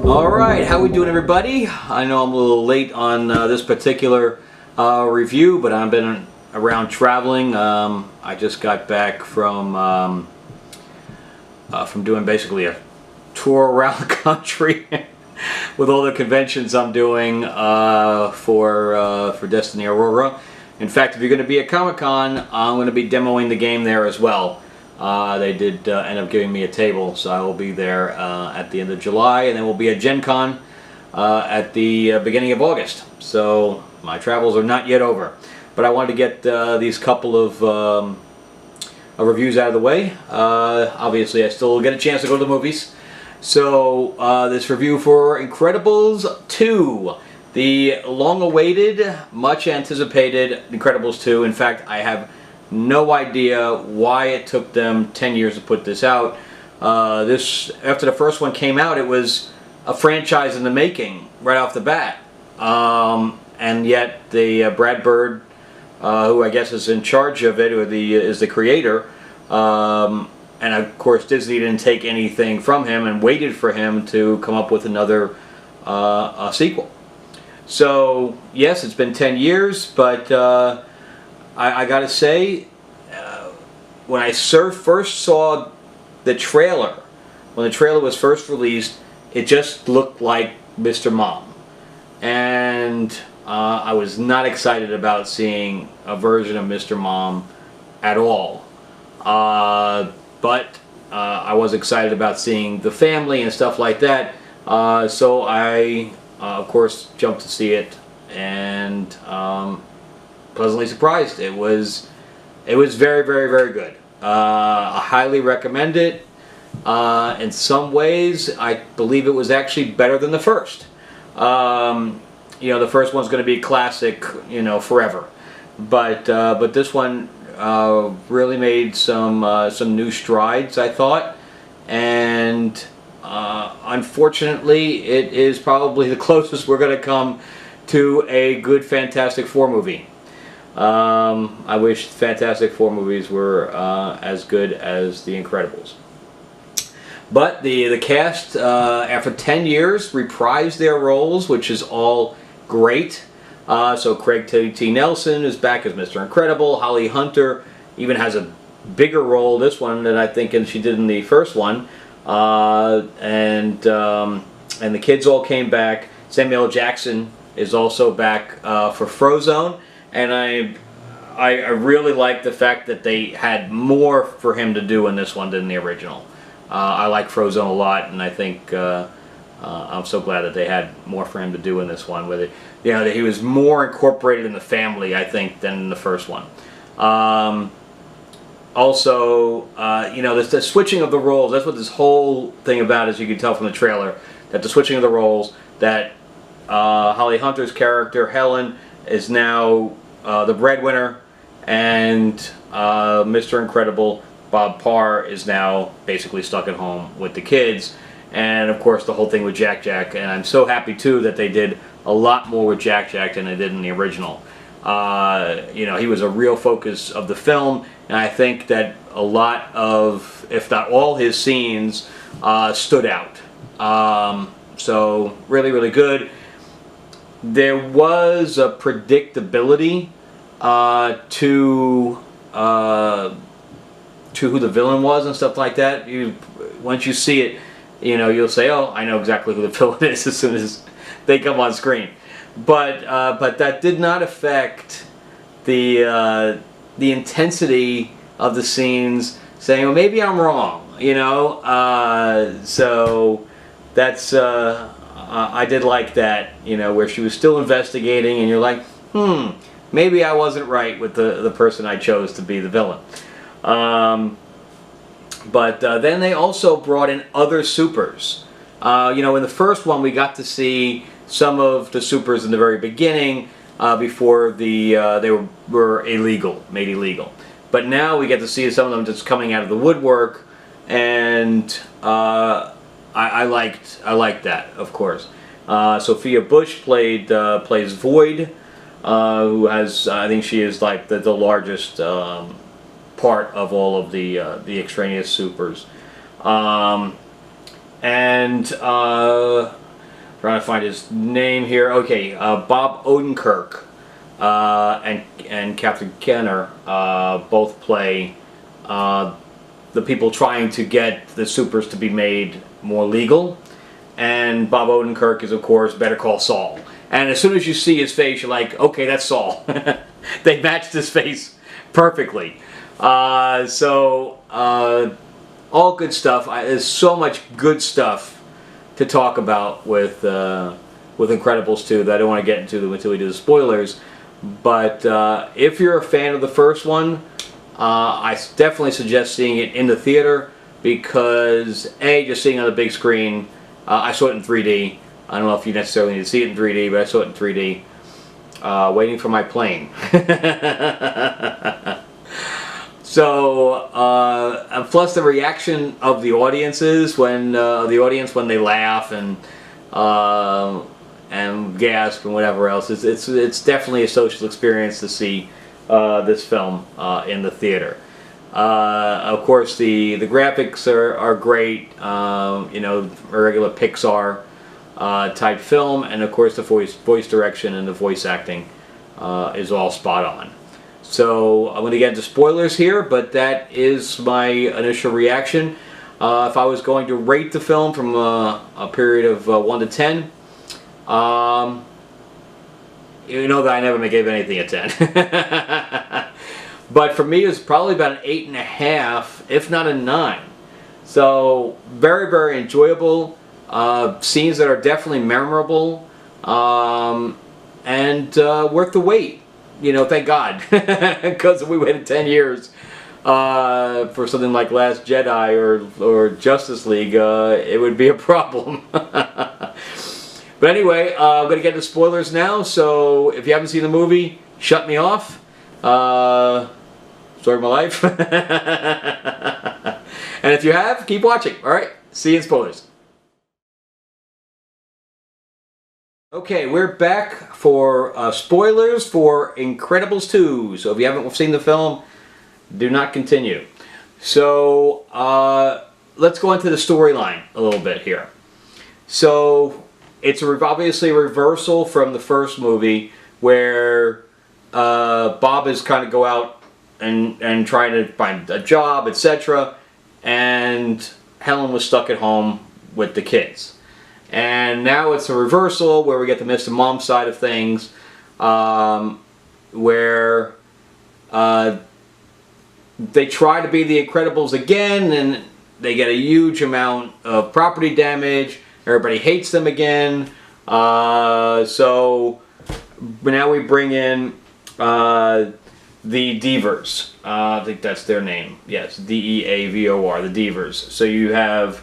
Alright, how we doing, everybody? I know I'm a little late on this particular review, but I've been around traveling. I just got back from doing basically a tour around the country with all the conventions I'm doing for Destiny Aurora. In fact, if you're going to be at Comic-Con, I'm going to be demoing the game there as well. They did end up giving me a table, so I will be there at the end of July, and then we'll be at Gen Con at the beginning of August. So my travels are not yet over. But I wanted to get these couple of reviews out of the way. Obviously, I still get a chance to go to the movies. So this review for Incredibles 2. The long-awaited, much-anticipated Incredibles 2. In fact, I have no idea why it took them 10 years to put this out. After the first one came out, it was a franchise in the making right off the bat. And yet the Brad Bird, who I guess is in charge of it, or is the creator, and of course Disney didn't take anything from him and waited for him to come up with another sequel. So yes, it's been 10 years, but I gotta say, when I first saw the trailer, when the trailer was first released, it just looked like Mr. Mom. And I was not excited about seeing a version of Mr. Mom at all. But I was excited about seeing the family and stuff like that. So I, of course, jumped to see it, and pleasantly surprised. It was very, very, very good. I highly recommend it. In some ways, I believe it was actually better than the first. You know, the first one's going to be a classic, you know, forever. But this one really made some new strides, I thought. And unfortunately, it is probably the closest we're going to come to a good Fantastic Four movie. I wish Fantastic Four movies were as good as The Incredibles. But the cast, after 10 years, reprised their roles, which is all great. So Craig T. Nelson is back as Mr. Incredible. Holly Hunter even has a bigger role this one than I think she did in the first one. And the kids all came back. Samuel L. Jackson is also back for Frozone. And I really like the fact that they had more for him to do in this one than the original. I like Frozone a lot, and I think I'm so glad that they had more for him to do in this one. Where that he was more incorporated in the family, I think, than in the first one. Also, you know, the switching of the roles. That's what this whole thing about, as you can tell from the trailer. That the switching of the roles. That Holly Hunter's character Helen is now the breadwinner, and Mr. Incredible, Bob Parr, is now basically stuck at home with the kids. And of course the whole thing with Jack Jack, and I'm so happy too that they did a lot more with Jack Jack than they did in the original. You know, he was a real focus of the film, and I think that a lot of, if not all, his scenes stood out. So really, really good. There was a predictability to who the villain was and stuff like that. Once you see it, you know, you'll say, "Oh, I know exactly who the villain is" as soon as they come on screen. But that did not affect the intensity of the scenes. Saying, "Well, maybe I'm wrong," you know. So that's I did like that, you know, where she was still investigating, and you're like, maybe I wasn't right with the person I chose to be the villain. But then they also brought in other supers. You know, in the first one we got to see some of the supers in the very beginning before they were made illegal. But now we get to see some of them just coming out of the woodwork, and I liked that, of course. Sophia Bush plays Void, who has, I think she is like the largest part of all of the extraneous supers. Trying to find his name here. Okay, Bob Odenkirk and Kathrine Kenner both play the people trying to get the supers to be made more legal. And Bob Odenkirk is, of course, Better Call Saul. And as soon as you see his face, you're like, okay, that's Saul. They matched his face perfectly. All good stuff. There's so much good stuff to talk about with Incredibles 2 that I don't want to get into until we do the spoilers. But if you're a fan of the first one, I definitely suggest seeing it in the theater because A, just seeing it on the big screen, I saw it in 3D. I don't know if you necessarily need to see it in 3D, but I saw it in 3D. Waiting for my plane. Plus the reaction of the audiences when they laugh and gasp and whatever else. It's definitely a social experience to see this film in the theater. Of course, the graphics are great. You know, a regular Pixar type film, and of course the voice direction and the voice acting is all spot on. So I'm going to get into spoilers here, but that is my initial reaction. If I was going to rate the film from a period of 1 to 10, you know that I never gave anything a 10. But for me, it's probably about an 8.5, if not a 9. So very, very enjoyable. Scenes that are definitely memorable and worth the wait. You know, thank God, because if we waited 10 years for something like Last Jedi or Justice League, it would be a problem. But anyway, I'm going to get into spoilers now, so if you haven't seen the movie, shut me off. Story of my life. And if you have, keep watching. Alright, see you in spoilers. Okay, we're back for spoilers for Incredibles 2. So if you haven't seen the film, do not continue. So let's go into the storyline a little bit here. So it's obviously a reversal from the first movie where Bob is kind of go out and trying to find a job, etc. And Helen was stuck at home with the kids. And now it's a reversal where we get the Mr. Mom side of things, where they try to be the Incredibles again, and they get a huge amount of property damage. Everybody hates them again. So now we bring in the Deavers. I think that's their name. Yes, D-E-A-V-O-R, the Deavers. So you have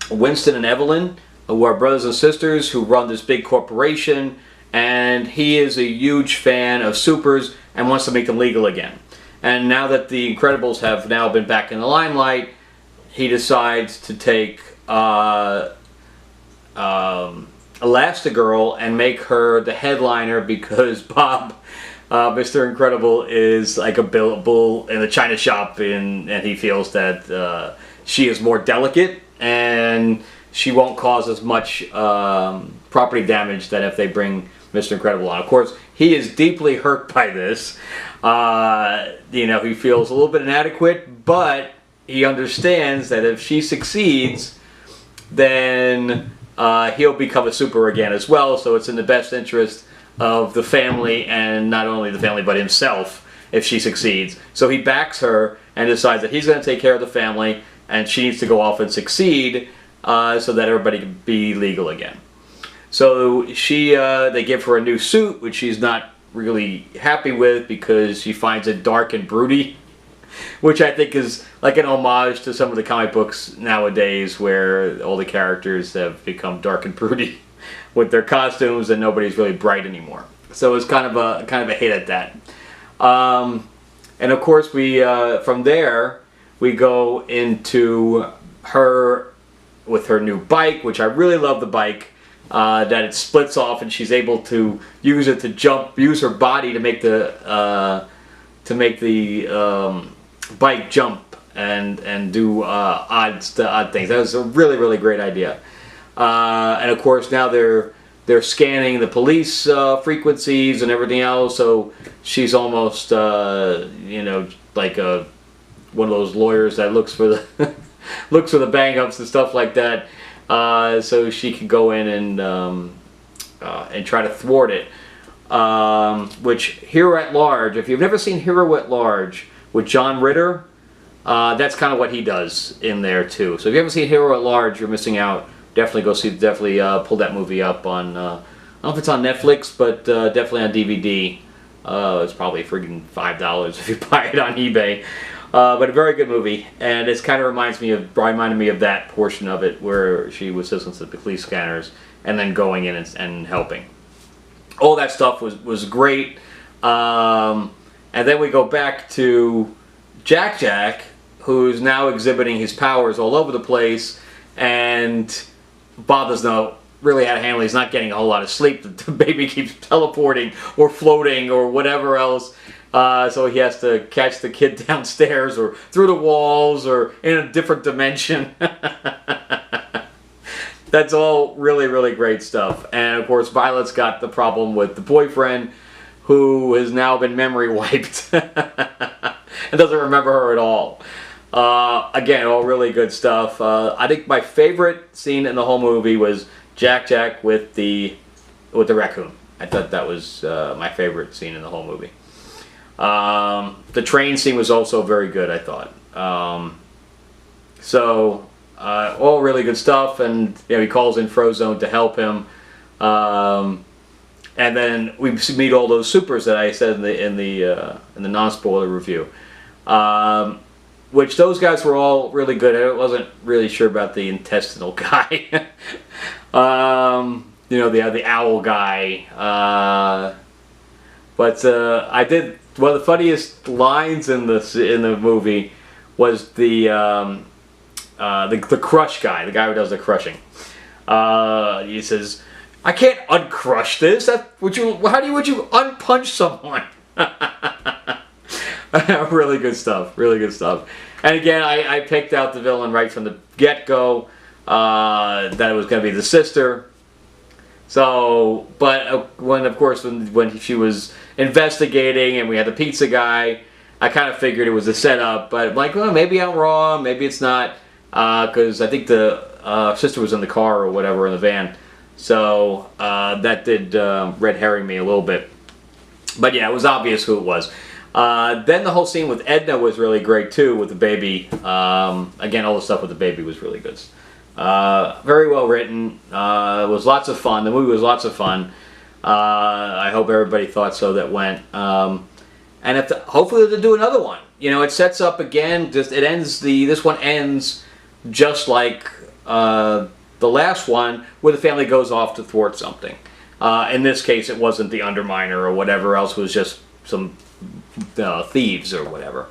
Winston and Evelyn, who are brothers and sisters who run this big corporation, and he is a huge fan of supers and wants to make them legal again. And now that the Incredibles have now been back in the limelight, he decides to take Elastigirl and make her the headliner because Bob, Mr. Incredible, is like a bull in the china shop, and he feels that she is more delicate and she won't cause as much property damage than if they bring Mr. Incredible on. Of course, he is deeply hurt by this. You know, he feels a little bit inadequate, but he understands that if she succeeds, then he'll become a super again as well, so it's in the best interest of the family, and not only the family but himself, if she succeeds. So he backs her and decides that he's going to take care of the family, and she needs to go off and succeed so that everybody can be legal again. So they give her a new suit, which she's not really happy with because she finds it dark and broody, which I think is like an homage to some of the comic books nowadays where all the characters have become dark and broody with their costumes and nobody's really bright anymore. So it's kind of a hit at that. And of course we from there we go into her with her new bike, which I really love the bike. That it splits off and she's able to use it to jump, use her body to make the to make the bike jump and do odd things. That was a really, really great idea. And of course now they're scanning the police frequencies and everything else, so she's almost you know, like one of those lawyers that looks for the looks for the bang ups and stuff like that, so she can go in and try to thwart it. Which Hero at Large, if you've never seen Hero at Large with John Ritter, that's kind of what he does in there too. So if you haven't seen Hero at Large, you're missing out. Definitely go see. Definitely pull that movie up on. I don't know if it's on Netflix, but definitely on DVD. It's probably friggin' $5 if you buy it on eBay. But a very good movie, and it kind of reminded me of that portion of it where she was listening to the police scanners and then going in and helping. All that stuff was great. And then we go back to Jack, who's now exhibiting his powers all over the place, and Bob doesn't know really how to handle it. He's not getting a whole lot of sleep. The baby keeps teleporting or floating or whatever else. So he has to catch the kid downstairs or through the walls or in a different dimension. That's all really, really great stuff. And of course, Violet's got the problem with the boyfriend who has now been memory wiped and doesn't remember her at all. Again, all really good stuff. I think my favorite scene in the whole movie was Jack with the raccoon. I thought that was my favorite scene in the whole movie. The train scene was also very good, I thought. All really good stuff, and you know, he calls in Frozone to help him. And then we meet all those supers that I said in the non-spoiler review. Which those guys were all really good. I wasn't really sure about the intestinal guy. You know, the owl guy. But I did. One of the funniest lines in the movie was the crush guy, the guy who does the crushing. He says, "I can't uncrush this. Would you unpunch someone?" Really good stuff. Really good stuff. And again, I picked out the villain right from the get-go. That it was going to be the sister. So, but when she was investigating and we had the pizza guy, I kind of figured it was a setup. But I'm like, well, maybe I'm wrong. Maybe it's not. Because I think the sister was in the car or whatever in the van. So that did red herring me a little bit. But yeah, it was obvious who it was. Then the whole scene with Edna was really great too, with the baby. Again, all the stuff with the baby was really good. Very well written. It was lots of fun. The movie was lots of fun. I hope everybody thought so that went. And hopefully they'll do another one. You know, it sets up again. This one ends just like the last one, where the family goes off to thwart something. In this case, it wasn't the Underminer or whatever else. It was just some thieves or whatever.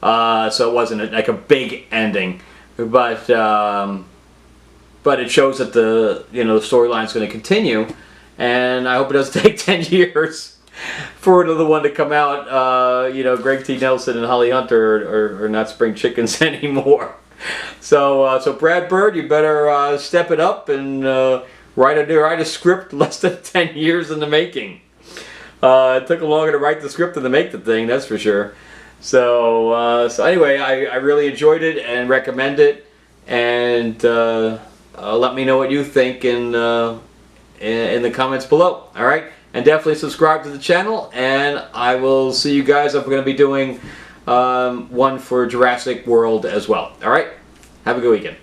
So it wasn't like a big ending, but it shows that the storyline is going to continue, and I hope it doesn't take 10 years for another one to come out. Greg T. Nelson and Holly Hunter are not spring chickens anymore. So Brad Bird, you better step it up and write a script less than 10 years in the making. It took longer to write the script than to make the thing, that's for sure. So anyway, I really enjoyed it and recommend it. And let me know what you think in the comments below. All right, and definitely subscribe to the channel. And I will see you guys. I'm going to be doing one for Jurassic World as well. All right, have a good weekend.